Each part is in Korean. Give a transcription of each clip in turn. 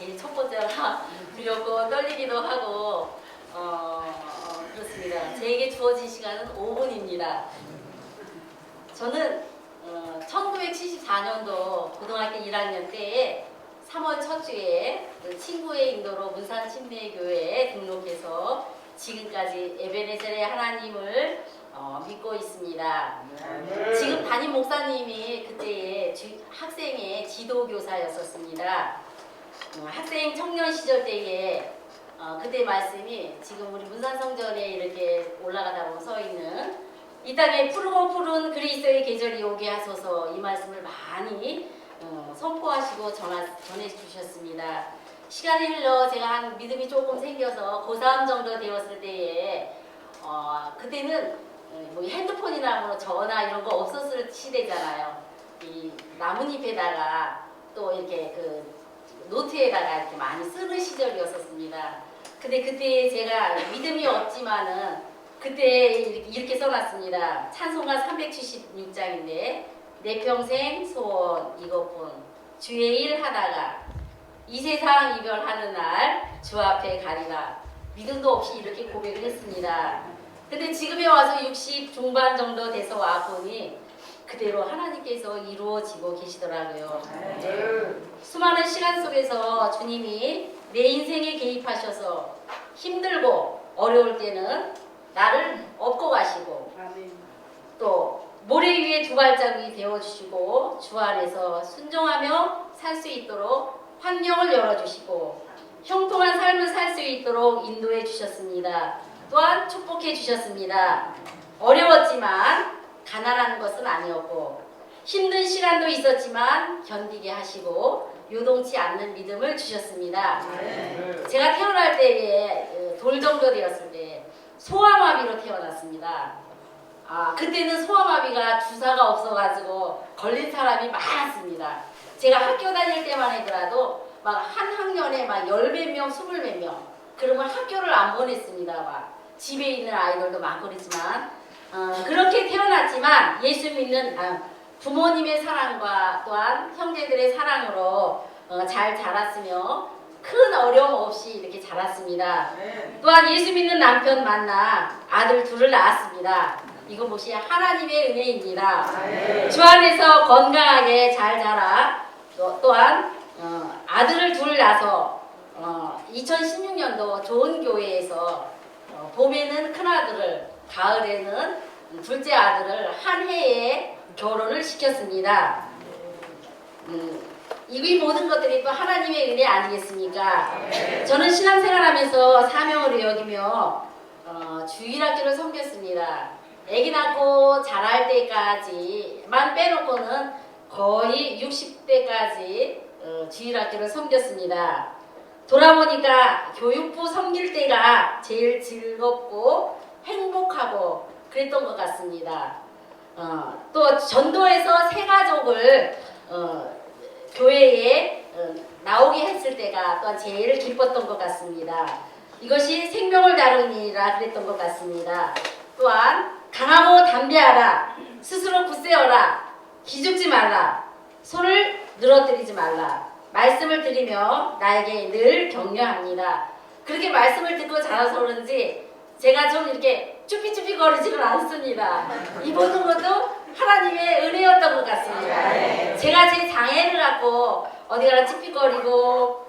괜히 첫 번째라 두렵고 떨리기도 하고 그렇습니다. 제게 주어진 시간은 5분입니다. 저는 1974년도 고등학교 1학년 때에 3월 첫 주에 친구의 인도로 문산 침례교회에 등록해서 지금까지 에베네셀의 하나님을 믿고 있습니다. 지금 담임 목사님이 그때의 학생의 지도교사였었습니다. 학생 청년 시절 때에 그때 말씀이 지금 우리 문산성전에 이렇게 올라가다 보면 서 있는 이 땅에 푸르고 푸른 그리스도의 계절이 오게 하소서, 이 말씀을 많이 선포하시고 전해주셨습니다. 시간이 흘러 제가 한 믿음이 조금 생겨서 고3 정도 되었을 때에 그때는 뭐 핸드폰이나 뭐 전화 이런 거 없었을 시대잖아요. 이 나뭇잎에다가 또 이렇게 그 노트에다가 이렇게 많이 쓰는 시절이었었습니다. 근데 그때 제가 믿음이 없지만은 그때 이렇게 써놨습니다. 찬송가 376장인데 내 평생 소원 이것뿐 주의 일 하다가 이 세상 이별하는 날 주 앞에 가리라. 믿음도 없이 이렇게 고백을 했습니다. 근데 지금에 와서 60 중반 정도 돼서 와보니 그대로 하나님께서 이루어지고 계시더라고요. 수많은 시간 속에서 주님이 내 인생에 개입하셔서 힘들고 어려울 때는 나를 업고 가시고 또 모래 위에 두 발자국이 되어주시고 주 안에서 순종하며 살 수 있도록 환경을 열어주시고 형통한 삶을 살 수 있도록 인도해 주셨습니다. 또한 축복해 주셨습니다. 어려웠지만 가난한 것은 아니었고 힘든 시간도 있었지만 견디게 하시고 요동치 않는 믿음을 주셨습니다. 제가 태어날 때에 돌 정도 되었을 때 소아마비로 태어났습니다. 그때는 소아마비가 주사가 없어가지고 걸린 사람이 많았습니다. 제가 학교 다닐 때만 하더라도 막 한 학년에 막 10몇 명, 20몇 명 그러면 학교를 안 보냈습니다. 막 집에 있는 아이들도 많고 그랬지만 그렇게 태어났지만 예수 믿는 부모님의 사랑과 또한 형제들의 사랑으로 잘 자랐으며 큰 어려움 없이 이렇게 자랐습니다. 또한 예수 믿는 남편 만나 아들 둘을 낳았습니다. 이거 몫이 하나님의 은혜입니다. 주 안에서 건강하게 잘 자라 또한 아들을 둘 낳아서 2016년도 좋은 교회에서 봄에는 큰아들을 가을에는 둘째 아들을 한 해에 결혼을 시켰습니다. 이 모든 것들이 또 하나님의 은혜 아니겠습니까? 저는 신앙생활하면서 사명을 여기며 주일학교를 섬겼습니다. 아기 낳고 자랄 때까지만 빼놓고는 거의 60대까지 주일학교를 섬겼습니다. 돌아보니까 교육부 섬길 때가 제일 즐겁고 행복하고 그랬던 것 같습니다. 또 전도에서 새 가족을 교회에 나오게 했을 때가 또한 제일 기뻤던 것 같습니다. 이것이 생명을 다루니라 그랬던 것 같습니다. 또한 강하고 담대하라, 스스로 굳세어라, 기죽지 말라, 손을 늘어뜨리지 말라, 말씀을 드리며 나에게 늘 격려합니다. 그렇게 말씀을 듣고 자라서 그런지 제가 좀 이렇게 쭈삐쭈삐거리지는 않습니다. 이 모든 것도 하나님의 은혜였던 것 같습니다. 제가 제 장애를 갖고 어디 가나 쭈삐거리고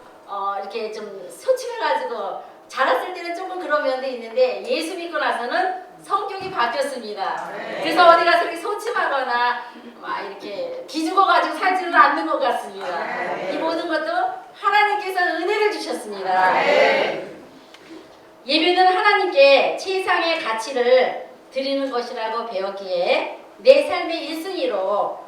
이렇게 좀 소침해가지고 자랐을 때는 조금 그런 면도 있는데 예수 믿고 나서는 성격이 바뀌었습니다. 그래서 어디 가서 이렇게 소침하거나 막 이렇게 기죽어가지고 살지는 않는 것 같습니다. 이 모든 것도 하나님께서 은혜를 주셨습니다. 예배는 하나님께 최상의 가치를 드리는 것이라고 배웠기에 내 삶의 1순위로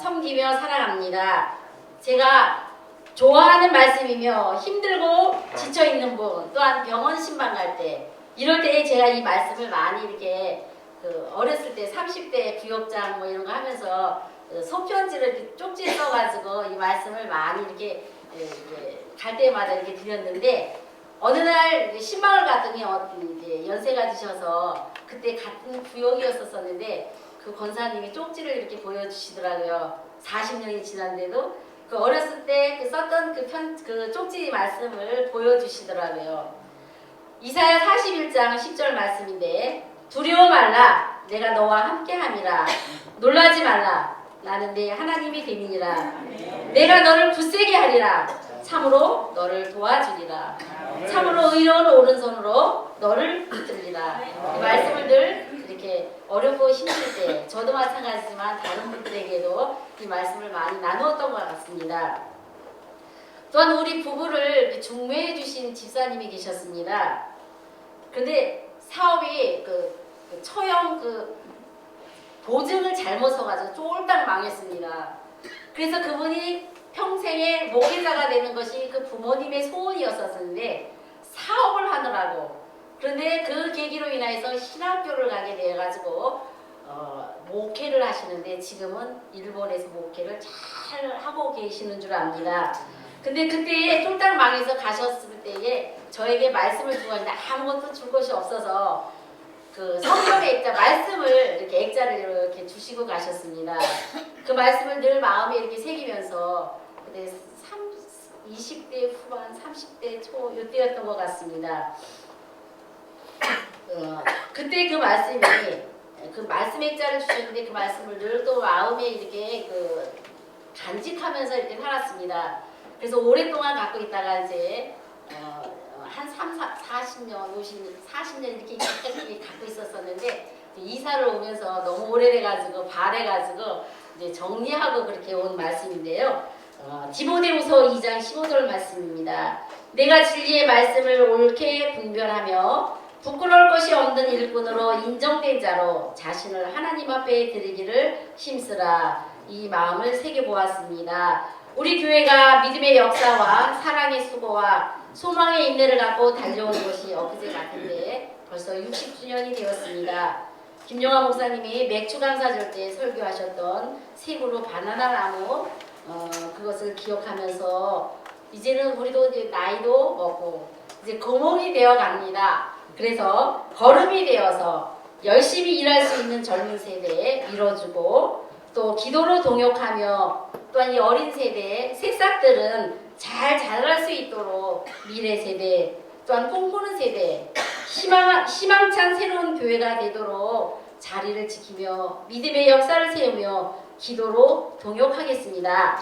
섬기며 살아갑니다. 제가 좋아하는 말씀이며 힘들고 지쳐있는 분 또한 병원 신방 갈 때 이럴 때 제가 이 말씀을 많이 이렇게 어렸을 때 30대 구역장 뭐 이런 거 하면서 소편지를 이렇게 쪽지에 써가지고 이 말씀을 많이 이렇게 갈 때마다 이렇게 드렸는데 어느 날 신방을 갔더니 이제 연세가 드셔서 그때 같은 구역이었었는데 그 권사님이 쪽지를 이렇게 보여주시더라고요. 40년이 지났는데도 그 어렸을 때 그 썼던 그 쪽지 말씀을 보여주시더라고요. 이사야 41장 10절 말씀인데 두려워 말라 내가 너와 함께함이라 놀라지 말라 나는 내 하나님이 됨이니라 내가 너를 굳세게 하리라 참으로 너를 도와주리라 참으로 의로운 오른손으로 너를 붙들리라. 이 말씀을 늘 이렇게 어렵고 힘들 때 저도 마찬가지지만 다른 분들에게도 이 말씀을 많이 나누었던 것 같습니다. 또한 우리 부부를 중매해 주신 집사님이 계셨습니다. 그런데 사업이 처형 보증을 잘못 써가지고 쫄딱 망했습니다. 그래서 그분이 평생의 목회자가 되는 것이 그 부모님의 소원이었었는데 사업을 하느라고 그런데 그 계기로 인해서 신학교를 가게 돼가지고 목회를 하시는데 지금은 일본에서 목회를 잘 하고 계시는 줄 압니다. 근데 그때 쫄딱 망해서 가셨을 때에 저에게 말씀을 주고 있는데 아무것도 줄 것이 없어서 그 성경의 액자 말씀을 이렇게 액자를 이렇게 주시고 가셨습니다. 그 말씀을 늘 마음에 이렇게 새기면서 그때 20대 후반 30대 초 이때였던 것 같습니다. 그때 그 말씀이 그 말씀 액자를 주셨는데 그 말씀을 늘 또 마음에 이렇게 간직하면서 이렇게 살았습니다. 그래서 오랫동안 갖고 있다가 이제 한 40년, 40년 이렇게 갖고 있었었는데 이사를 오면서 너무 오래돼가지고 발해가지고 이제 정리하고 그렇게 온 말씀인데요. 디모데후서 2장 15절 말씀입니다. 내가 진리의 말씀을 옳게 분별하며 부끄러울 것이 없는 일꾼으로 인정된 자로 자신을 하나님 앞에 드리기를 힘쓰라. 이 마음을 새겨보았습니다. 우리 교회가 믿음의 역사와 사랑의 수고와 소망의 인내를 갖고 달려온 것이 엊그제 같은데 벌써 60주년이 되었습니다. 김용화 목사님이 맥주 강사절 때 설교하셨던 새 그루 바나나 나무 그것을 기억하면서 이제는 우리도 이제 나이도 먹고 이제 거목이 되어 갑니다. 그래서 걸음이 되어서 열심히 일할 수 있는 젊은 세대에 밀어주고 또 기도로 동역하며 또한 이 어린 세대의 새싹들은 잘 자랄 수 있도록 미래 세대 또한 꿈꾸는 세대 희망찬 새로운 교회가 되도록 자리를 지키며 믿음의 역사를 세우며 기도로 동역하겠습니다.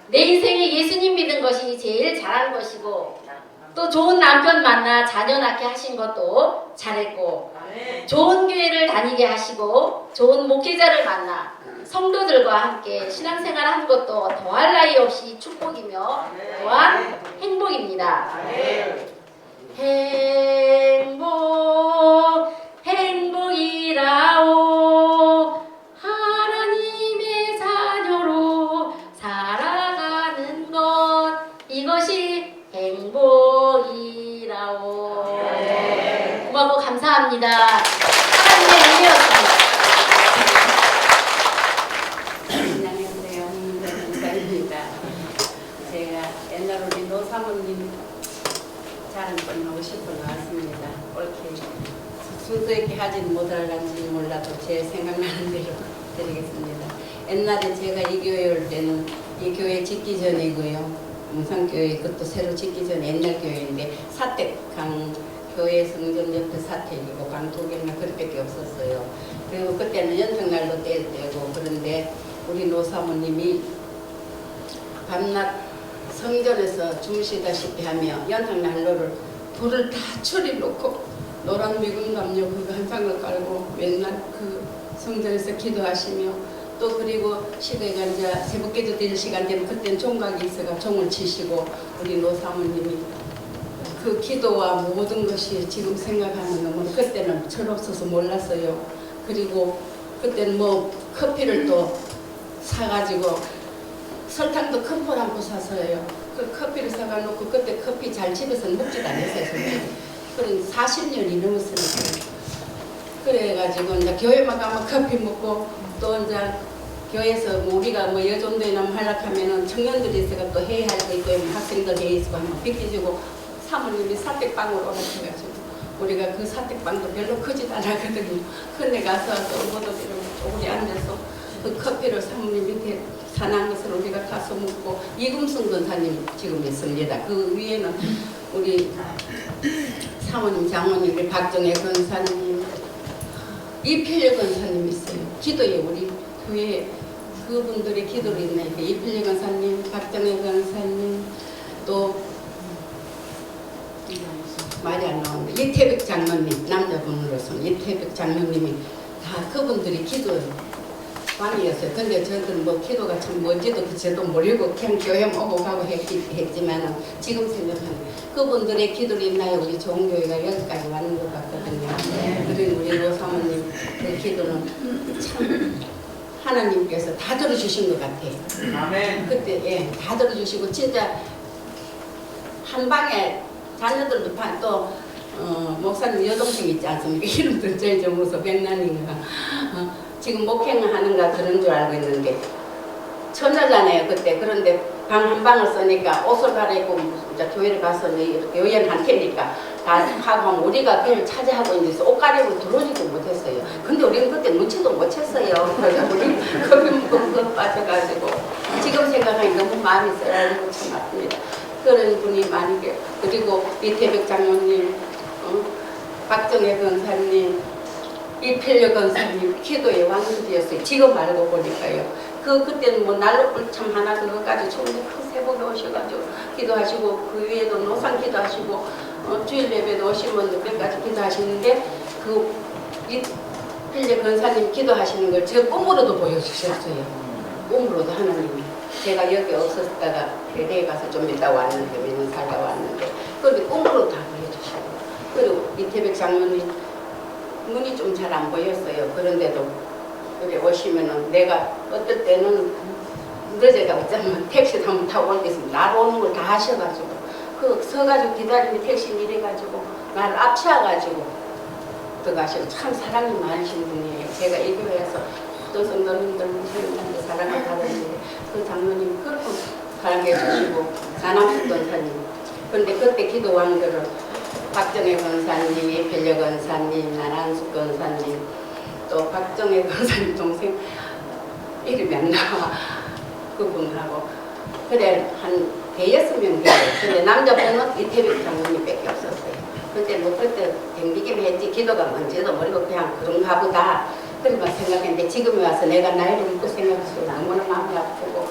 내 인생에 예수님 믿은 것이 제일 잘한 것이고 또 좋은 남편 만나 자녀 낳게 하신 것도 잘했고 좋은 교회를 다니게 하시고 좋은 목회자를 만나 성도들과 함께 신앙생활 한 것도 더할 나위 없이 축복이며 또한 행복입니다. 행복이라오 하나님의 자녀로 살아가는 것 이것이 행복이라오. 고맙고 감사합니다. 하나님의 은혜였습니다. 안녕하세요. 김사입니다. 제가 옛날 우리 노사모님 자랑권 하고 싶어 나왔습니다. 옳게 순서 있게 하지는 못할런지 몰라도 제 생각나는 대로 드리겠습니다. 옛날에 제가 이 교회 올 때는 이 교회 짓기 전이고요. 문상교회 그것도 새로 짓기 전 옛날 교회인데 사택강 교회 성전 옆에 사택이고 방 두 개나 그렇게밖에 없었어요. 그리고 그때는 연평날도 떼고 그런데 우리 노사모님이 밤낮 성전에서 주무시다시피 하며 연평난로를 불을 다 처리놓고 노란 미군 담요 그거 한 상을 깔고 맨날 그 성전에서 기도하시며 또 그리고 시대가 이제 새벽기도 드릴 시간 되면 그때는 종각이 있어가 종을 치시고 우리 노사모님이 그 기도와 모든 것이 지금 생각하는 건 그때는 철없어서 몰랐어요. 그리고 그때는 뭐 커피를 또 사가지고 설탕도 큰 포 한 포 사서요. 그 커피를 사가 놓고 그때 커피 잘 집에서는 먹지도 않았어요. 그런 40년이 넘었으니까. 그래가지고 이제 교회만 가면 커피 먹고 또 이제 교회에서 뭐 우리가 뭐 여전도에나 하락하면은 청년들이 있어가 또 회의할 거 있고 학생들 회의 있고 하면 빚기주고 사모님이 사택방으로 오라해가지고 우리가 그 사택방도 별로 크지도 않았거든요. 근데 가서 또 모두 쪼그리 앉아서 그 커피를 사모님 밑에 사는 것을 우리가 가서 먹고 이금순 권사님 지금 있습니다. 그 위에는 우리 사모님, 장모님, 우리 박정혜 권사님, 이필려 권사님 있어요. 기도에 우리 교회 그분들의 기도로 있네. 이필려 권사님, 박정혜 권사님, 또 말이 안 나오는데 이태백 장로님, 남자분으로서는 이태백 장로님이 다 그분들이 기도 왕이었어요. 근데 저들은 뭐 기도가 참 뭔지도 저도 모르고 그냥 교회 오고 가고 했지만 지금 생각하면 그분들의 기도를 인하여 우리 종교회가 여기까지 왔는 것 같거든요. 그리고 우리 노사모님 그 기도는 참 하나님께서 다 들어주신 것 같아요. 아멘. 그때 예, 다 들어주시고 진짜 한 방에 자녀들도 또 목사님 여동생 있지 않습니까? 이름도 제일 좋아서 백난인가 지금 목행하는가 그런 줄 알고 있는데 처녀잖아요 그때. 그런데 방 한 방을 쓰니까 옷을 갈아입고 이제 교회를 가서 이렇게 요연할 테니까 다 하고 우리가 그걸 차지하고 이제 옷가리고 들어오지도 못했어요. 근데 우리는 그때 눈치도 못 챘어요. 그래서 우리 겁이 묵고 빠져가지고 지금 생각하니까 너무 마음이 쓰라리고 참 아픕니다. 그런 분이 많이 계세요. 그리고 이태백 장로님, 박정혜 권사님, 이필려 권사님 기도의 왕들이었어요. 지금 알고 보니까요. 그때는 뭐 난로불 참 하나 그것까지 좋은데 큰 새벽에 오셔가지고 기도하시고 그 위에도 노상 기도하시고 주일 예배도 오시면 몇가지 기도하시는데 그 이필려 권사님 기도하시는 걸 제가 꿈으로도 보여주셨어요. 꿈으로도 하나님이. 제가 여기 없었다가 대대에 가서 좀 있다 왔는데 몇 년 살다 왔는데 그런데 꿈으로 다 보여주시고 그리고 이태백 장로님 눈이 좀 잘 안 보였어요. 그런데도 여기 오시면은 내가 어떨 때는 늦어가 어쩌면 택시 한번 타고 올 때 있으면 날 오는 걸 다 하셔가지고 그 서가지고 기다리면 택시 밀어가지고 나를 앞세워가지고 들어가시고 참 사랑이 많으신 분이에요. 제가 이 교회에서 모든 성도님들 무슬림들한테 사랑을 받았는데 그 장로님 그렇게 사랑해 주시고 나남숙 권사님. 그런데 그때 기도왕들은 박정혜 권사님, 이필려 권사님, 나남숙 권사님, 또 박정혜 권사님 동생 이름이 안 나와 그분하고 그래 한 대여섯 명 돼요. 근데 남자분은 이태백 장로님밖에 없었어요. 근데 뭐 그때 댕기기만 했지 기도가 뭔지도 모르고 그냥 그런가 보다 그런만 생각했는데 지금에 와서 내가 나이를 먹고 생각해서 너무나 마음이 아프고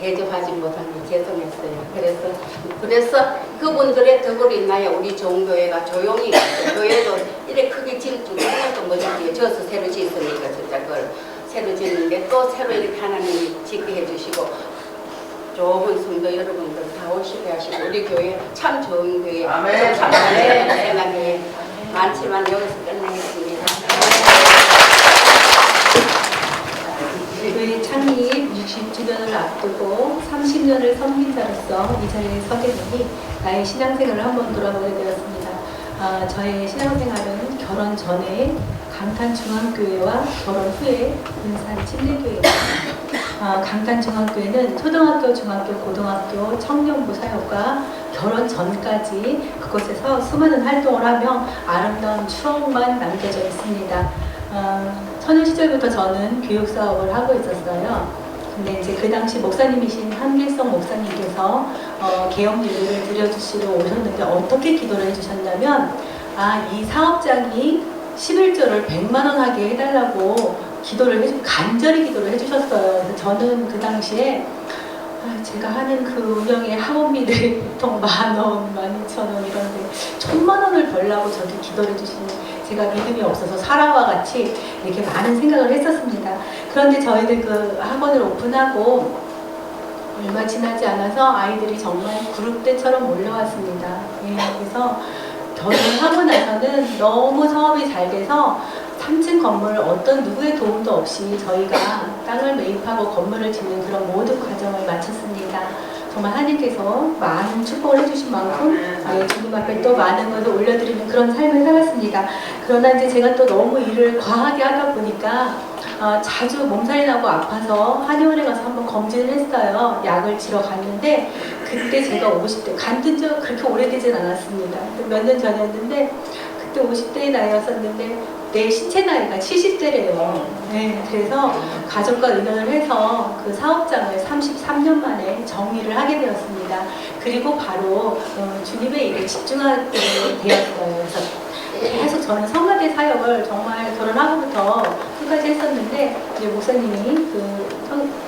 대접하지 못한 게 죄송했어요. 그래서 그분들의 덕으로 인하여 우리 종교회가 조용히 교회도 이래 크게 지을 줄 몰라도 뭐지 저서 새로 지었으니까 진짜 그걸 새로 짓는데 또 새로 이렇게 하나님이 짓게 해주시고 좋은 성도 여러분들 다 오시게 하시고 우리 교회 참 좋은 교회 아멘. 참 잘하는 생각이 많지만 여기서 끝내겠습니다. 교회 창립 60주년을 앞두고 30년을 섬긴 자로서 이 자리에 서게 되니 나의 신앙생활을 한번 돌아보게 되었습니다. 저의 신앙생활은 결혼 전에 강탄중앙교회와 결혼 후에 군산 침례교회입니다. 강탄중앙교회는 초등학교, 중학교, 고등학교, 청년부 사역과 결혼 전까지 그곳에서 수많은 활동을 하며 아름다운 추억만 남겨져 있습니다. 처녀 시절부터 저는 교육 사업을 하고 있었어요. 근데 이제 그 당시 목사님이신 한길성 목사님께서 개업 예배를 드려주시러 오셨는데 어떻게 기도를 해주셨냐면 이 사업장이 11조를 100만 원 하게 해달라고 간절히 기도를 해주셨어요. 그래서 저는 그 당시에 제가 하는 그 운영의 학원비들이 보통 10,000원, 12,000원 이런데 1,000만 원을 벌라고 저렇게 기도를 해주시는 제가 믿음이 없어서 사람과 같이 이렇게 많은 생각을 했었습니다. 그런데 저희는 그 학원을 오픈하고 얼마 지나지 않아서 아이들이 정말 그룹대처럼 몰려왔습니다. 그래서 결혼하고 나서는 너무 사업이 잘 돼서 3층 건물 어떤 누구의 도움도 없이 저희가 땅을 매입하고 건물을 짓는 그런 모든 과정을 마쳤습니다. 정말 하나님께서 많은 축복을 해주신 만큼 주님 앞에 또 많은 것을 올려드리는 그런 삶을 살았습니다. 그러나 이제 제가 또 너무 일을 과하게 하다 보니까 자주 몸살이 나고 아파서 한의원에 가서 한번 검진을 했어요. 약을 지러 갔는데 그때 제가 50대 간든 지 그렇게 오래되진 않았습니다. 몇 년 전이었는데 그때 50대의 나이였었는데 내 신체 나이가 70대래요. 네, 그래서 가족과 의논을 해서 그 사업장을 33년 만에 정리를 하게 되었습니다. 그리고 바로 주님의 일에 집중하게 되었어요. 그래서 계속 저는 성가대 사역을 정말 결혼하고부터 끝까지 했었는데 이제 목사님이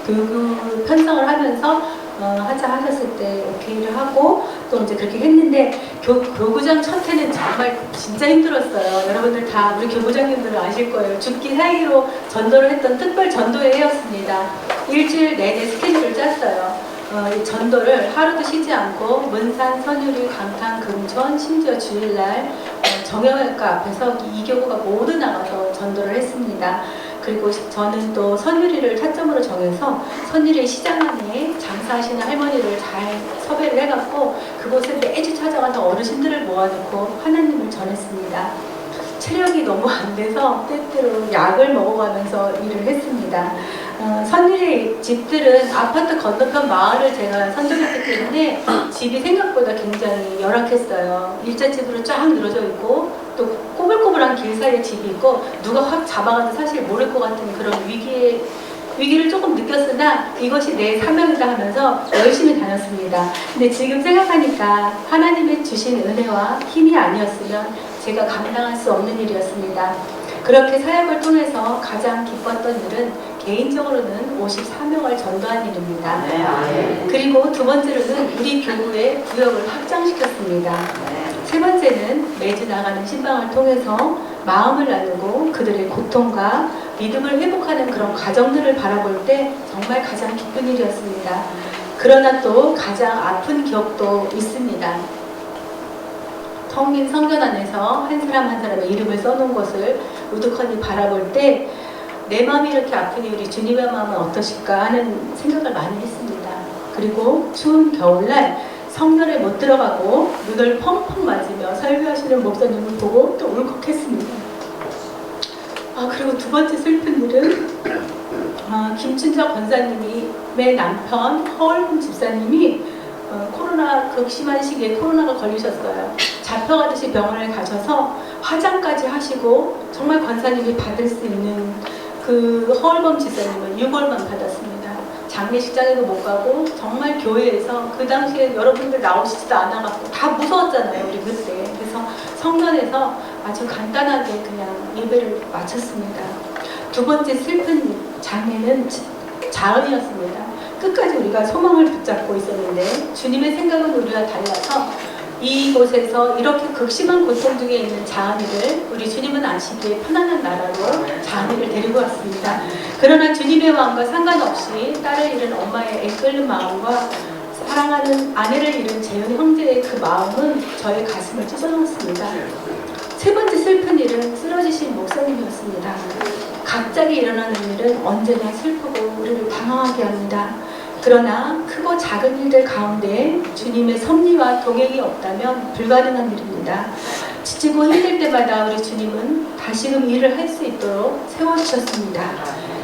교육 편성을 하면서 하자 하셨을 때 오케이를 하고 또 이제 그렇게 했는데 교구장 첫 해는 정말 진짜 힘들었어요. 여러분들 다 우리 교구장님들은 아실 거예요. 죽기 살기로 전도를 했던 특별 전도회 해였습니다. 일주일 내내 스케줄을 짰어요. 이 전도를 하루도 쉬지 않고 문산, 선유리, 강탄, 금천, 심지어 주일날 정형외과 앞에서 이교구가 모두 나가서 전도를 했습니다. 그리고 저는 또 선유리를 타점으로 정해서 선유리 시장 안에 장사하시는 할머니를 잘 섭외를 해갖고 그곳에 매주 찾아가서 어르신들을 모아놓고 하나님을 전했습니다. 체력이 너무 안 돼서 때때로 약을 먹어가면서 일을 했습니다. 선유리 집들은 아파트 건너편 마을을 제가 선정했기 때문에 집이 생각보다 굉장히 열악했어요. 일자집으로 쫙 늘어져 있고 또 꼬불꼬불한 길 사이에 집이 있고 누가 확 잡아가도 사실 모를 것 같은 그런 위기를 조금 느꼈으나 이것이 내 사명이다 하면서 열심히 다녔습니다. 근데 지금 생각하니까 하나님의 주신 은혜와 힘이 아니었으면 제가 감당할 수 없는 일이었습니다. 그렇게 사역을 통해서 가장 기뻤던 일은 개인적으로는 54명을 전도한 일입니다. 그리고 두 번째로는 우리 교구의 구역을 확장시켰습니다. 세 번째는 매주 나가는 신방을 통해서 마음을 나누고 그들의 고통과 믿음을 회복하는 그런 가정들을 바라볼 때 정말 가장 기쁜 일이었습니다. 그러나 또 가장 아픈 기억도 있습니다. 텅 빈 성전 안에서 한 사람 한 사람의 이름을 써놓은 것을 우두커니 바라볼 때 내 마음이 이렇게 아프니 우리 주님의 마음은 어떠실까 하는 생각을 많이 했습니다. 그리고 추운 겨울날 성전에 못 들어가고 눈을 펑펑 맞으며 설교하시는 목사님을 보고 또 울컥했습니다. 그리고 두 번째 슬픈 일은 김춘정 권사님의 남편 허얼금 집사님이 코로나 극심한 시기에 코로나가 걸리셨어요. 잡혀가듯이 병원에 가셔서 화장까지 하시고 정말 권사님이 받을 수 있는 그 허얼범 집사님은 6월만 받았습니다. 장례식장에도 못 가고 정말 교회에서 그 당시에 여러분들 나오시지도 않아갖고 다 무서웠잖아요 우리 그때. 그래서 성전에서 아주 간단하게 그냥 예배를 마쳤습니다. 두 번째 슬픈 장면은 자언이었습니다. 끝까지 우리가 소망을 붙잡고 있었는데 주님의 생각은 우리와 달라서 이곳에서 이렇게 극심한 고통 중에 있는 자은이를 우리 주님은 아시기에 편안한 나라로 자은이를 데리고 왔습니다. 그러나 주님의 마음과 상관없이 딸을 잃은 엄마의 애끓는 마음과 사랑하는 아내를 잃은 재현 형제의 그 마음은 저의 가슴을 찢어놓습니다. 세 번째 슬픈 일은 쓰러지신 목사님이었습니다. 갑자기 일어나는 일은 언제나 슬프고 우리를 당황하게 합니다. 그러나 크고 작은 일들 가운데 주님의 섭리와 동행이 없다면 불가능한 일입니다. 지치고 힘들 때마다 우리 주님은 다시금 일을 할 수 있도록 세워주셨습니다.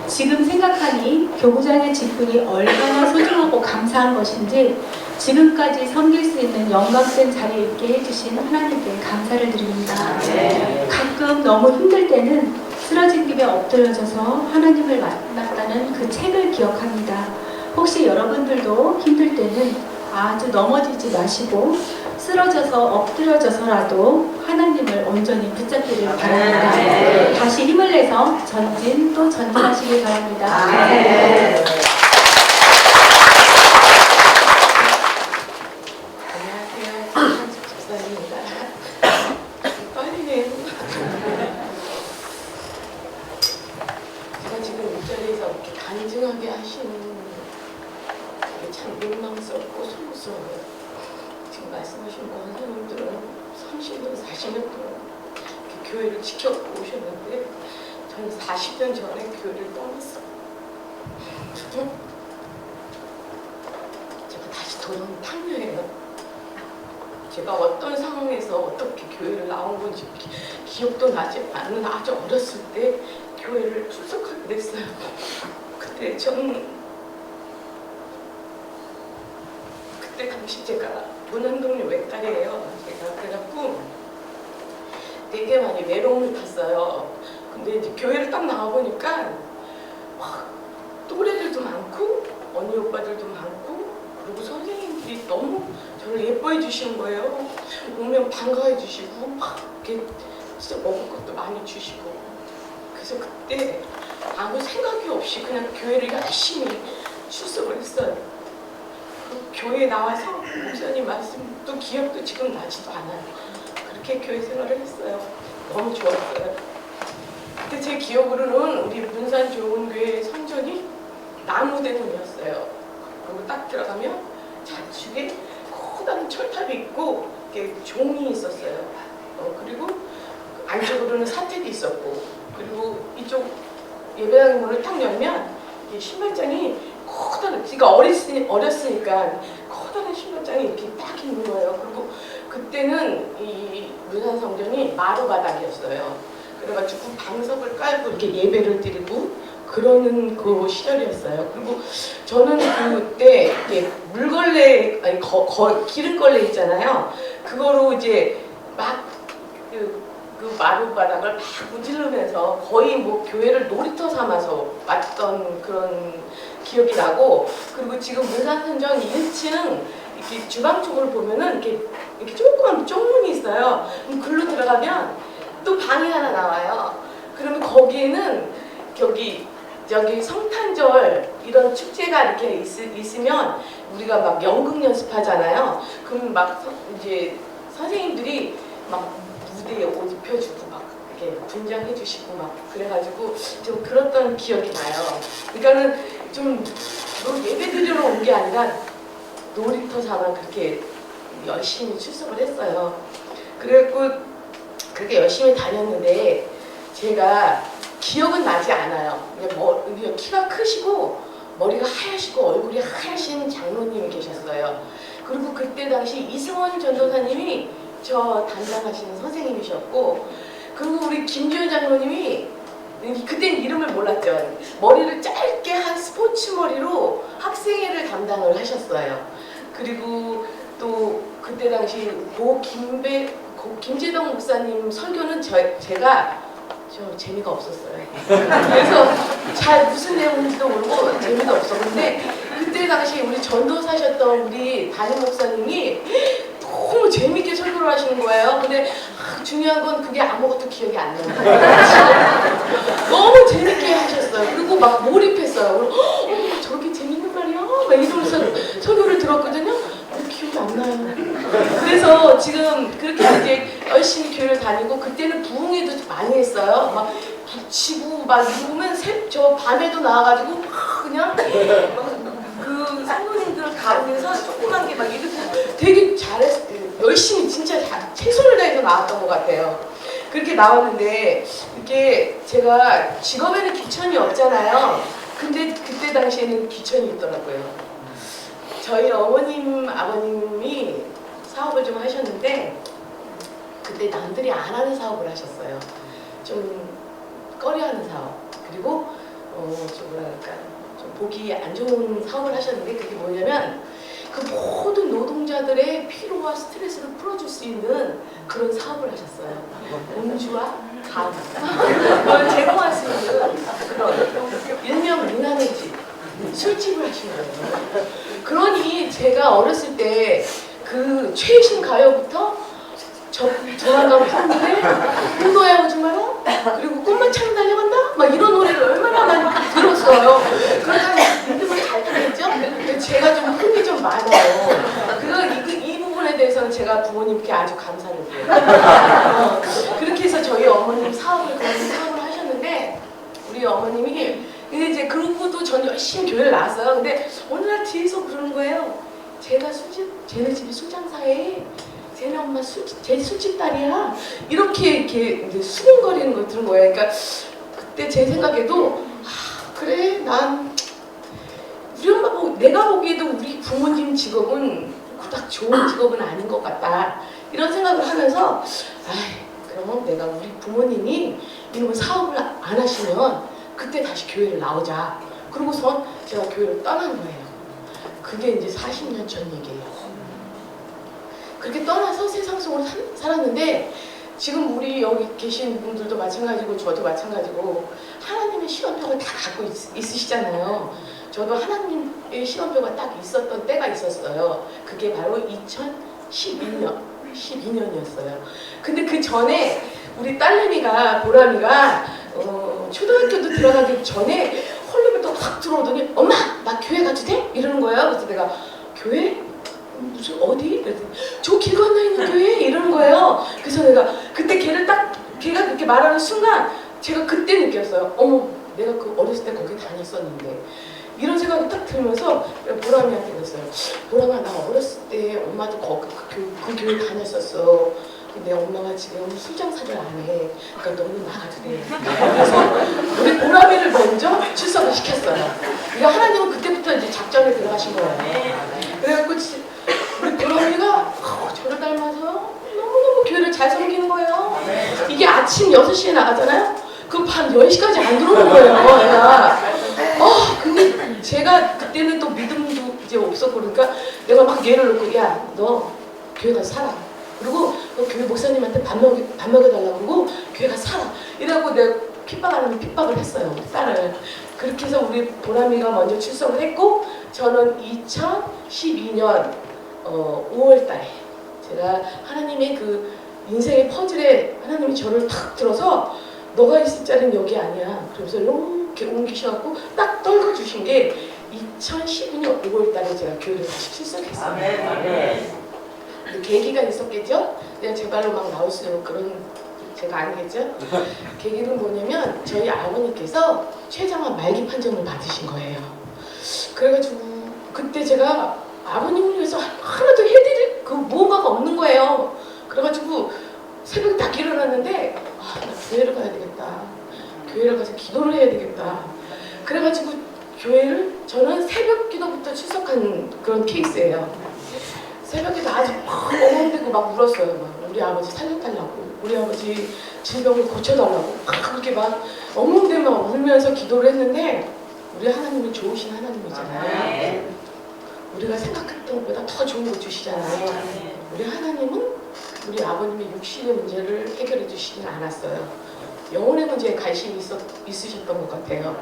지금 생각하니 교구장의 직분이 얼마나 소중하고 감사한 것인지 지금까지 섬길 수 있는 영광된 자리에 있게 해주신 하나님께 감사를 드립니다. 가끔 너무 힘들 때는 쓰러진 김에 엎드려져서 하나님을 만났다는 그 책을 기억합니다. 혹시 여러분들도 힘들 때는 아주 넘어지지 마시고 쓰러져서 엎드려져서라도 하나님을 온전히 붙잡기를 바랍니다. 다시 힘을 내서 전진 또 전진하시길 바랍니다. 감사합니다. 안녕하세요. 한식 집사입니다. 떨리네요. 제가 지금 이 자리에서 이렇게 간증하게 하시는 게 참 민망스럽고 소스러워요. 지금 말씀하신 권사님들은 30년, 40년 동안 이렇게 교회를 지켜보고 오셨는데 저는 40년 전에 교회를 떠났어요. 제가 다시 돌아온 탕녀예요. 제가 어떤 상황에서 어떻게 교회를 나온 건지 기억도 나지 않는 아주 어렸을 때 교회를 출석하게 됐어요. 그때 당시 제가 논현동역 외딸이에요. 제가 그래갖고 되게 많이 외로움을 탔어요. 근데 이제 교회를 딱 나와보니까 막 또래들도 많고 언니 오빠들도 많고 그리고 선생님들이 너무 저를 예뻐해 주시는 거예요. 오면 반가워해 주시고 막 이렇게 진짜 먹을 것도 많이 주시고. 그래서 그때 아무 생각이 없이 그냥 교회를 열심히 출석을 했어요. 그 교회에 나와서 목사님 말씀도 기억도 지금 나지도 않아요. 그렇게 교회 생활을 했어요. 너무 좋았어요. 그때 제 기억으로는 우리 문산 좋은교회 성전이 나무대문이었어요. 그리고 딱 들어가면 좌측에 커다란 철탑이 있고 이렇게 종이 있었어요. 그리고 안쪽으로는 사택이 있었고, 그리고 이쪽 예배당 문을 딱 열면 이 신발장이 커다란, 그러니까 어렸으니까 커다란 신발장이 이렇게 딱 있는 거예요. 그리고 그때는 이 문산 성전이 마루바닥이었어요. 그래가지고 방석을 깔고 이렇게 예배를 드리고 그러는 그 시절이었어요. 그리고 저는 그때 이제 물걸레, 아니 기름걸레 있잖아요. 그거로 이제 막 그 마루바닥을 막 문지르면서 거의 뭐 교회를 놀이터 삼아서 왔던 그런 기억이 나고, 그리고 지금 문산성전 1층 이렇게 주방 쪽으로 보면은 이렇게 조그만 쪽문이 있어요. 그럼 글로 들어가면 또 방이 하나 나와요. 그러면 거기에는 저기 성탄절 이런 축제가 이렇게 있으면 우리가 막 연극 연습하잖아요. 그럼 막 이제 선생님들이 막 무대에 옷 입혀주고 막 이렇게 분장해주시고 막 그래가지고 좀 그랬던 기억이 나요. 그러니까는 좀 예배 드리러 온 게 아니라 놀이터 삼아 그렇게 열심히 출석을 했어요. 그래갖고 그렇게 열심히 다녔는데 제가 기억은 나지 않아요. 키가 크시고 머리가 하얗시고 얼굴이 하얀 장로님이 계셨어요. 그리고 그때 당시 이승원 전도사님이 저 담당하시는 선생님이셨고, 그리고 우리 김지현 장로님이 그땐 이름을 몰랐죠. 머리를 짧게 한 스포츠 머리로 학생회를 담당을 하셨어요. 그리고 또 그때 당시 김재동 목사님 설교는 제가 재미가 없었어요. 그래서 잘 무슨 내용인지도 모르고 재미도 없었는데, 그때 당시 우리 전도사셨던 우리 담임 목사님이 너무 재밌게 설교를 하시는 거예요. 근데 중요한 건 그게 아무것도 기억이 안 나요. 너무 재밌게 하셨어요. 그리고 막 몰입했어요. 저렇게 재밌는 말이야? 막 이러면서 설교를 들었거든요. 기억이 안 나요. 그래서 지금 그렇게 이제 열심히 교회를 다니고, 그때는 부흥회도 많이 했어요. 막 붙이고 막 이러면 저 밤에도 나와가지고 그냥 그 성도님들 가운데서 조그만 게 막 이렇게 되게 열심히 진짜 최선을 다해서 나왔던 것 같아요. 그렇게 나왔는데 이게 제가 직업에는 귀천이 없잖아요. 근데 그때 당시에는 귀천이 있더라고요. 저희 어머님, 아버님이 사업을 좀 하셨는데 그때 남들이 안 하는 사업을 하셨어요. 좀 꺼려하는 사업. 그리고 좀 뭐랄까 좀 보기 안 좋은 사업을 하셨는데, 그게 뭐냐면 그 모든 노동자들의 피로와 스트레스를 풀어줄 수 있는 그런 사업을 하셨어요. 음주와 가을 제공할 수 있는 그런 일명 미남의 집, 술집을 하신 거예요. 그러니 제가 어렸을 때 그 최신 가요부터 조만간 푸는데 운동해 오지 마라, 그리고 꿈만 차면 달려간다, 막 이런 노래를 얼마나 많이 들었어요. 그러니까 리듬을 잘 타겠죠. 근데 제가 좀 흥이 좀 많아요. 이 부분에 대해서는 제가 부모님께 아주 감사를 드려요. 그렇게 해서 저희 어머님 그런 사업을 하셨는데, 우리 어머님이 이제 그러고도 전 열심히 교회를 나왔어요. 근데 어느 날 뒤에서 그러는 거예요. 쟤네 집이 술장사에, 쟤네 엄마 쟤 술집 딸이야. 이렇게 이제 수근거리는 걸 들은 거예요. 그러니까 그때 제 생각에도 그래, 난 우리 엄마 내가 보기에도 우리 부모님 직업은 그닥 좋은 직업은 아닌 것 같다, 이런 생각을 하면서 그러면 내가 우리 부모님이 이런 사업을 안 하시면 그때 다시 교회를 나오자. 그러고선 제가 교회를 떠난 거예요. 그게 이제 40년 전 얘기예요. 그렇게 떠나서 세상 속으로 살았는데, 지금 우리 여기 계신 분들도 마찬가지고 저도 마찬가지고 하나님의 시험표가 다 갖고 있으시잖아요. 저도 하나님의 시험표가 딱 있었던 때가 있었어요. 그게 바로 12년이었어요. 근데 그 전에 우리 딸내미가 보람이가 초등학교도 들어가기 전에 헐리부터 확 들어오더니 엄마 나 교회 가도 돼? 이러는 거예요. 그래서 내가 교회? 무슨 어디? 그랬더니 저 길 건너 있는 교회? 이러는 거예요. 그래서 내가 그때 걔가 그렇게 말하는 순간 제가 그때 느꼈어요. 어머 내가 그 어렸을 때 거기 다녔었는데 이런 생각이 딱 들면서 보람이한테 그랬어요. 보람아 나 어렸을 때 엄마도 그 교회 다녔었어. 근데 엄마가 지금 술장사를 안 해. 그러니까 너는 나가도 돼. 그래서 우리 보람이를 먼저 출석을 시켰어요. 그러니까 하나님은 그때부터 이제 작전에 들어가신 거예요. 그래갖고 우리 보람이가 저를 닮아서 너무너무 교회를 잘 섬기는 거예요. 이게 아침 6시에 나가잖아요. 그럼 밤 10시까지 안 들어오는 거예요. 얘가. 근데 제가 그때는 또 믿음도 이제 없었고 그러니까 내가 막 얘를 놓고 야 너 교회 가서 살아. 그리고 교회 목사님한테 밥 먹여달라고 그러고 교회 가서 살아. 이러고 내가 핍박을 했어요. 딸을. 그렇게 해서 우리 보람이가 먼저 출석을 했고 저는 2012년 5월 달에 제가 하나님의 그 인생의 퍼즐에 하나님이 저를 탁 들어서 너가 있을 자리는 여기 아니야. 그러면서 이렇게 옮기셔갖고 딱 떨궈주신 게 2012년 5월 달에 제가 교회를 다시 출석했어요. 근데 계기가 있었겠죠? 그냥 제 발로 막 나올 수 있는 그런 제가 아니겠죠? 계기는 뭐냐면 저희 아버님께서 최장암 말기 판정을 받으신 거예요. 그래가지고 그때 제가 아버님을 위해서 하나도 해드릴 그 무언가가 없는 거예요. 그래가지고 새벽에 딱 일어났는데 나 교회를 가야 되겠다. 교회를 가서 기도를 해야 되겠다. 그래가지고 저는 새벽 기도부터 출석한 그런 케이스예요. 새벽에도 아주 막 엉엉대고 막 울었어요. 막 우리 아버지 살려달라고, 우리 아버지 질병을 고쳐달라고 막 그렇게 막 엉엉대고 막 울면서 기도를 했는데 우리 하나님은 좋으신 하나님이잖아요. 우리가 생각했던 것보다 더 좋은 거 주시잖아요. 우리 하나님은 우리 아버님의 육신의 문제를 해결해 주시진 않았어요. 영혼의 문제에 관심이 있으셨던 것 같아요.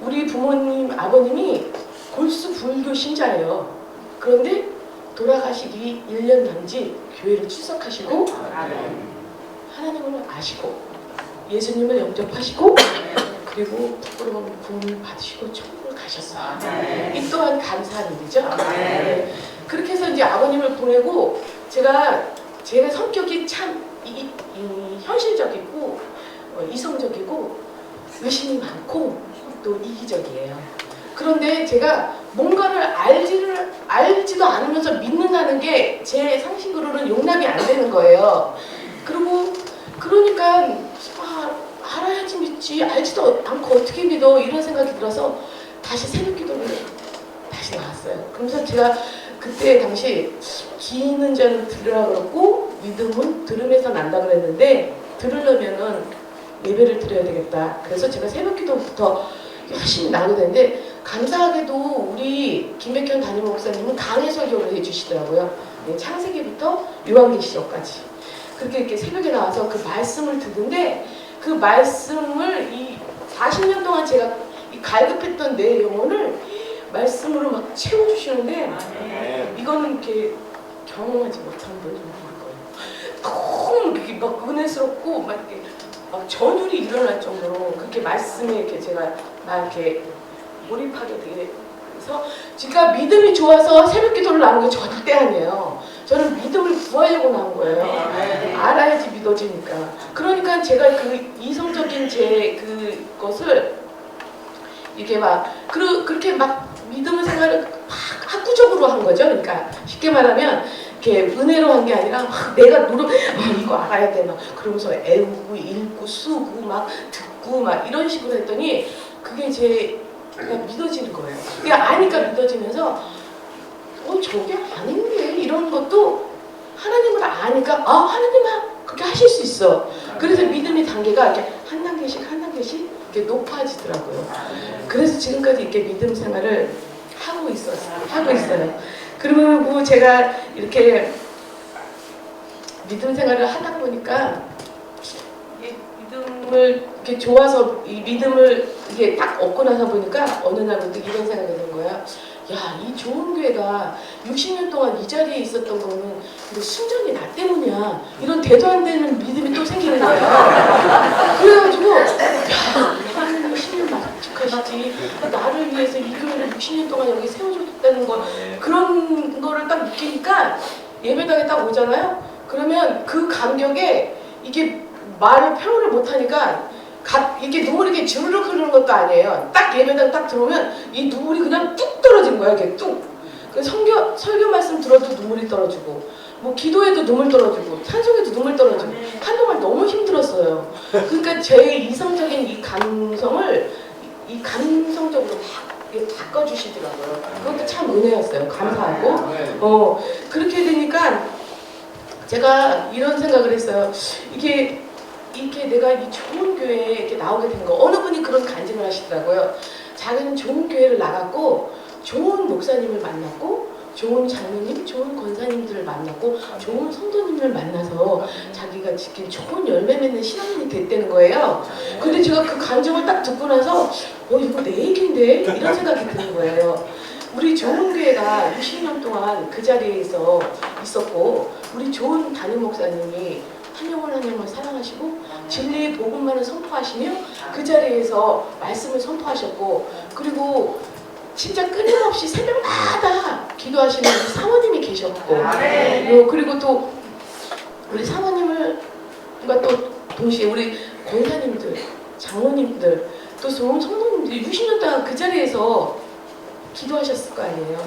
우리 부모님, 아버님이 골수 불교 신자예요. 그런데 돌아가시기 1년 남짓 교회를 출석하시고 하나님을 아시고 예수님을 영접하시고 그리고 부끄러운 구원을 받으시고 천국을 가셨어요. 이 또한 감사한 일이죠. 그렇게 해서 이제 아버님을 보내고 제가 성격이 참 현실적이고 이성적이고 의심이 많고 또 이기적이에요. 그런데 제가 뭔가를 알지도 않으면서 믿는다는 게 제 상식으로는 용납이 안 되는 거예요. 그러니까 알아야지 믿지 알지도 않고 어떻게 믿어 이런 생각이 들어서 다시 새벽 기도를 다시 나왔어요. 그러면서 제가 그때 당시 기는 자는 들으라 그랬고 믿음은 들음에서 난다 그랬는데 들으려면은 예배를 드려야 되겠다. 그래서 제가 새벽 기도부터 열심히 나오게 됐는데 감사하게도 우리 김백현 담임 목사님은 강해 설교를 해주시더라고요. 네, 창세기부터 요한계시록까지 그렇게 이렇게 새벽에 나와서 그 말씀을 듣는데 그 말씀을 이 40년 동안 제가 이 갈급했던 내 영혼을 말씀으로 막 채워주시는데 이거는 이렇게 경험하지 못한 분이 있는 거예요. 너무 이렇게 막 은혜스럽고 막 이렇게 막 전율이 일어날 정도로 그렇게 말씀에 이렇게 제가 막 이렇게 몰입하게 돼서 제가 믿음이 좋아서 새벽 기도를 나온 게 절대 아니에요. 저는 믿음을 구하려고 나온 거예요. 알아야지 믿어지니까. 그러니까 제가 그 이성적인 제 그것을 이게 막 그렇게 막 믿음의 생활을 막 학구적으로 한 거죠. 그러니까 쉽게 말하면 이렇게 은혜로 한 게 아니라 막 내가 이거 알아야 돼 막 그러면서 애우고 읽고 쓰고 막 듣고 막 이런 식으로 했더니 그게 제가 믿어지는 거예요. 그게 아니까 믿어지면서 저게 아닌데 이런 것도 하나님을 아니까 하나님아 그렇게 하실 수 있어. 그래서 믿음의 단계가 이렇게 한 단계씩 이렇게 높아지더라고요. 그래서 지금까지 이렇게 믿음 생활을 하고 있어요. 그러면 제가 이렇게 믿음 생활을 하다 보니까 믿음을 이렇게 좋아서 이 믿음을 이게 딱 얻고 나서 보니까 어느 날부터 이런 생각이 드는 거야. 야, 이 좋은 교회가 60년 동안 이 자리에 있었던 거는 이거 순전히 나 때문이야. 이런 대도 안 되는 믿음이 또 생기는 거야. 그래가지고 야, 하나님이 10년 만족하시지. 나를 위해서 이 교회를 60년 동안 여기 세워줬다는 거 그런 거를 딱 느끼니까 예배당에 딱 오잖아요. 그러면 그 감격에 이게 말을 표현을 못하니까 이게 눈물이 이렇게 주르륵 흐르는 것도 아니에요. 딱 예배당 딱 들어오면 이 눈물이 그냥 뚝 떨어진 거야. 이렇게 뚝. 설교 말씀 들어도 눈물이 떨어지고 뭐 기도해도 눈물 떨어지고 찬송해도 눈물 떨어지고 한동안 너무 힘들었어요. 그러니까 제 이성적인 이 감성을 이 감성적으로 막 바꿔주시더라고요. 그것도 참 은혜였어요. 감사하고 그렇게 되니까 제가 이런 생각을 했어요. 이게 내가 이 좋은 교회에 이렇게 나오게 된 거. 어느 분이 그런 간증을 하시더라고요. 자기는 좋은 교회를 나갔고 좋은 목사님을 만났고 좋은 장로님, 좋은 권사님들을 만났고 좋은 성도님을 만나서 자기가 지킨 좋은 열매 맺는 신앙인이 됐다는 거예요. 근데 제가 그 간증을 딱 듣고 나서 이거 내 얘기인데? 이런 생각이 드는 거예요. 우리 좋은 교회가 60년 동안 그 자리에서 있었고 우리 좋은 담임 목사님이 한 영혼 사랑하시고 진리의 복음만을 선포하시며 그 자리에서 말씀을 선포하셨고 그리고 진짜 끊임없이 새벽마다 기도하시는 우리 사모님이 계셨고 그리고 또 우리 사모님과 또 동시에 우리 권사님들, 장로님들 또 좋은 성도님들이 60년 동안 그 자리에서 기도하셨을 거 아니에요.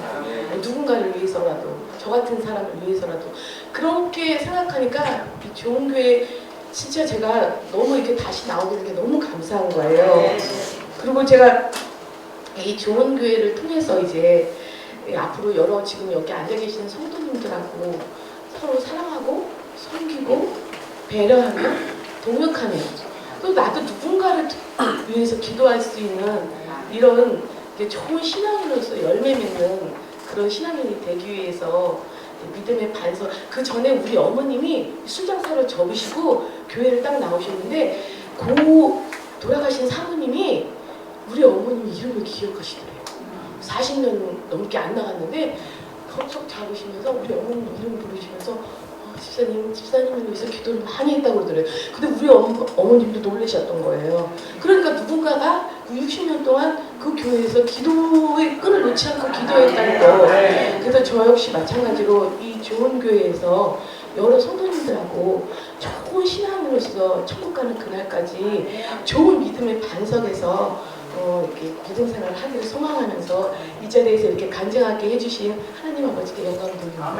누군가를 위해서라도 저 같은 사람을 위해서라도 그렇게 생각하니까 이 좋은 교회 진짜 제가 너무 이렇게 다시 나오게 된 게 너무 감사한 거예요. 그리고 제가 이 좋은 교회를 통해서 이제 앞으로 여러 지금 여기 앉아 계시는 성도님들하고 서로 사랑하고 섬기고 배려하며 동역하며 또 나도 누군가를 위해서 기도할 수 있는 이런 좋은 신앙인으로서 열매 맺는 그런 신앙인이 되기 위해서 믿음의 반석. 그 전에 우리 어머님이 순장사를 접으시고 교회를 딱 나오셨는데 고 돌아가신 사모님이 우리 어머님 이름을 기억하시더래요. 40년 넘게 안 나갔는데 턱턱 잡으시면서 우리 어머님 이름 부르시면서 집사님을 위해서 기도를 많이 했다고 그러더래요. 근데 우리 어머님도 놀라셨던 거예요. 그러니까 누군가가 60년 동안 그 교회에서 기도의 끈을 놓지 않고 기도했다는 거. 그래서 저 역시 마찬가지로 이 좋은 교회에서 여러 성도님들하고 좋은 신앙으로서 천국 가는 그날까지 좋은 믿음의 반석에서 이렇게 믿음 생활을 하기를 소망하면서 이 자리에서 이렇게 간증하게 해주신 하나님 아버지께 영광 돌립니다.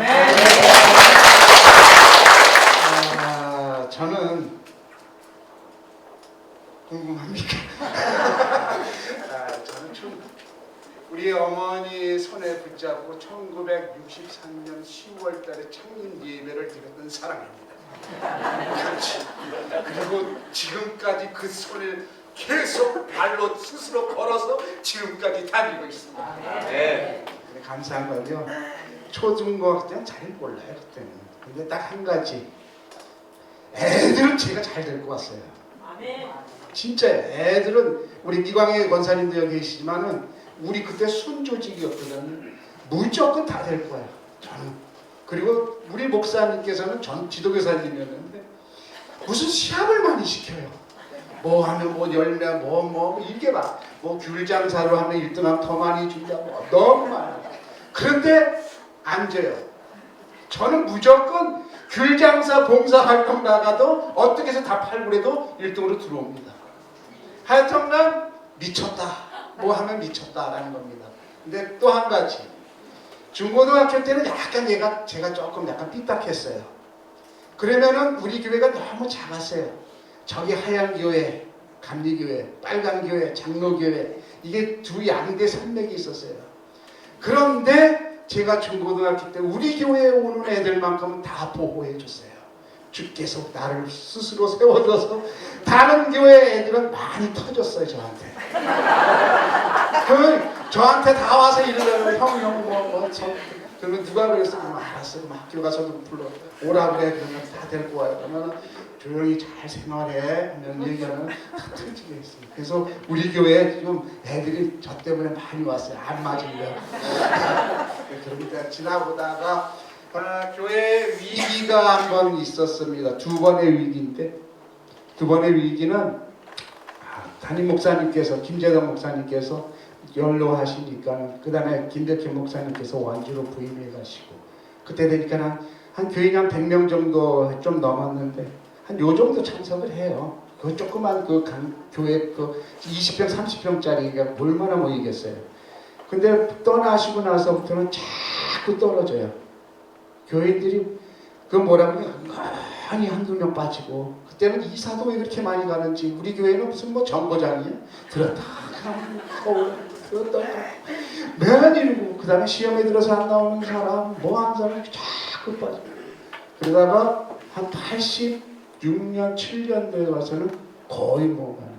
저는 궁금합니까? 저는 우리 어머니 손에 붙잡고 1963년 10월 달에 창립 예배를 드렸던 사람입니다. 그리고 지금까지 그 손을 계속 발로 스스로 걸어서 지금까지 다니고 있습니다. 네. 감사한 거고요. 초중고학교 때는 잘 몰라요, 그때는. 근데 딱 한 가지. 애들은 제가 잘 데리고 왔어요. 진짜 애들은 우리 미광의 권사님도 여기 계시지만은 우리 그때 순조직이었거든요. 무조건 다 데리고 와요. 저는. 그리고 우리 목사님께서는 전 지도교사님이었는데 무슨 시합을 많이 시켜요. 뭐 하면 뭐 열매 뭐 이게 막 뭐 귤장사로 하면 1등하면 더 많이 준다고 너무 많아요. 그런데 안 져요. 저는 무조건 귤장사 봉사활동 나가도 어떻게 해서 다 팔고 그래도 1등으로 들어옵니다. 하여튼간 미쳤다. 뭐 하면 미쳤다라는 겁니다. 근데 또 한 가지. 중고등학교 때는 약간 제가 조금 약간 삐딱했어요. 그러면은 우리 교회가 너무 작았어요. 저기 하얀 교회, 감리교회, 빨간 교회, 장로교회 이게 두 양대 산맥이 있었어요. 그런데 제가 중고등학교 때 우리 교회에 오는 애들만큼은 다 보호해 줬어요. 주께서 나를 스스로 세워줘서 다른 교회 애들은 많이 터졌어요 저한테. 저한테 다 와서 이러려고 형 그러면 누가 그랬어? 알았어. 그럼 학교 가서 불러 오라 그래. 그러면 다 데리고 와요. 그러면 조용히 잘 생활해 하는 얘기하면 탁 터지게 했어요. 그래서 우리 교회에 좀 애들이 저 때문에 많이 왔어요. 안 맞으면. 그러니까 지나보다가 교회 위기가 한 번 있었습니다. 두 번의 위기인데, 두 번의 위기는 담임 목사님께서, 김재동 목사님께서 연로하시니까, 그 다음에 김백현 목사님께서 완주로 부임해 가시고, 그때 되니까 한 교인이 한 100명 정도 좀 넘었는데 한 요 정도 참석을 해요. 그 조그만 그 교회 그 20평 30평짜리가 얼마나 모이겠어요. 근데 떠나시고 나서부터는 자꾸 떨어져요. 교인들이 그 뭐라 그러냐, 많이 한두 명 빠지고, 그때는 이사도 왜 그렇게 많이 가는지, 우리 교회는 무슨 뭐 정거장이에요. 들었다 가면 서울 들었다 매일 이러고, 그 다음에 시험에 들어서 안 나오는 사람, 뭐 하는 사람이 자꾸 빠져. 그러다가 한 86년 7년도에 가서는 거의 뭐 가는.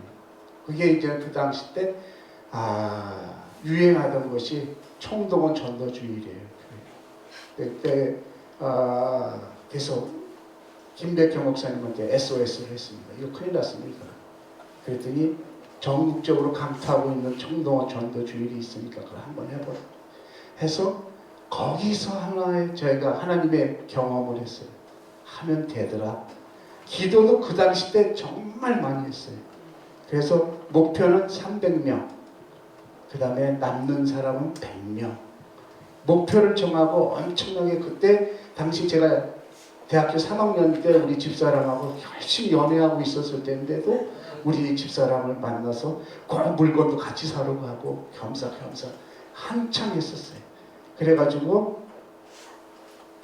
그게 이제 그 당시 때 유행하던 것이 총동원 전도주일이에요. 그때 계속 김백현 목사님한테 SOS를 했습니다. 이거 큰일 났습니다. 그랬더니 전국적으로 강타하고 있는 총동원 전도주일이 있으니까 그걸 한번 해보라 해서, 거기서 하나의 저희가 하나님의 경험을 했어요. 하면 되더라. 기도도 그 당시 때 정말 많이 했어요. 그래서 목표는 300명, 그 다음에 남는 사람은 100명. 목표를 정하고 엄청나게, 그때 당시 제가 대학교 3학년 때 우리 집사람하고 열심히 연애하고 있었을 때인데도 우리 집사람을 만나서 꼭 물건도 같이 사러 가고 겸사겸사 한창 했었어요. 그래가지고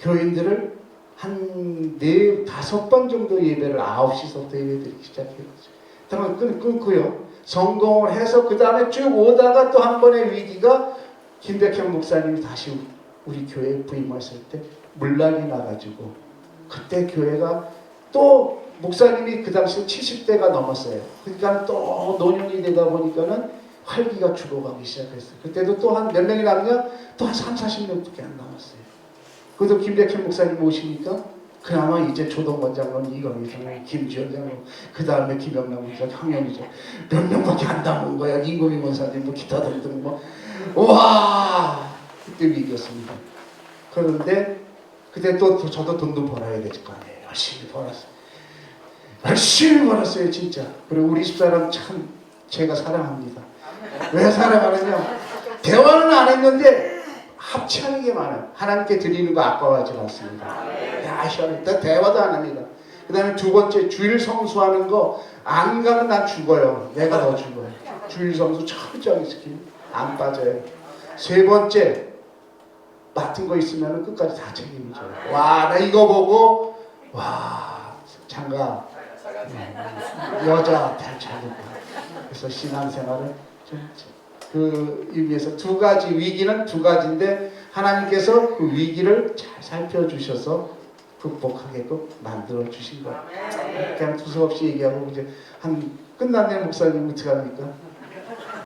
교인들을 한 4-5번 정도 예배를 9시서부터 예배드리기 시작해가지고, 그러면 끊고요. 성공을 해서 그 다음에 쭉 오다가 또 한 번의 위기가, 김백현 목사님이 다시 우리 교회에 부임했을 때 물난이 나가지고, 그때 교회가 또 목사님이 그 당시 70대가 넘었어요. 그러니까 또 노년이 되다 보니까는 활기가 죽어가기 시작했어요. 그때도 또 한 몇 명이 남냐? 또 한 30-40명밖에 안 남았어요. 그래도 김백현 목사님 오시니까 그나마 이제 조동건 장로는 이건희 장로는 김지현 장로는 그 다음에 김영남 목사, 황영이죠. 몇 명밖에 안 남은 거야. 임금희 원사님 뭐 기타 등등 뭐. 와, 그때 위기였습니다. 그런데 그때 또 저도 돈도 벌어야 될 거 아니에요. 열심히 벌었어요. 열심히 벌었어요, 진짜. 그리고 우리 집사람 참 제가 사랑합니다. 왜 사랑하느냐? 대화는 안 했는데 합치하는 게 많아요. 하나님께 드리는 거 아까워하지 않습니다. 시원해. 대화도 안 합니다. 그 다음에 두 번째, 주일 성수하는 거 안 가면 난 죽어요. 내가 더 죽어요. 주일 성수 철저하게 지키면 안 빠져요. 세 번째, 맡은 거 있으면 끝까지 다 책임져요. 와, 나 이거 보고 장가 여자 잘 됐다. 그래서 신앙생활을 그 의미에서 두 가지, 위기는 두 가지인데 하나님께서 그 위기를 잘 살펴주셔서 극복하게끔 만들어 주신 거예요. 그냥 두서없이 얘기하고 이제 한 끝났네 목사님 어떻게 합니까?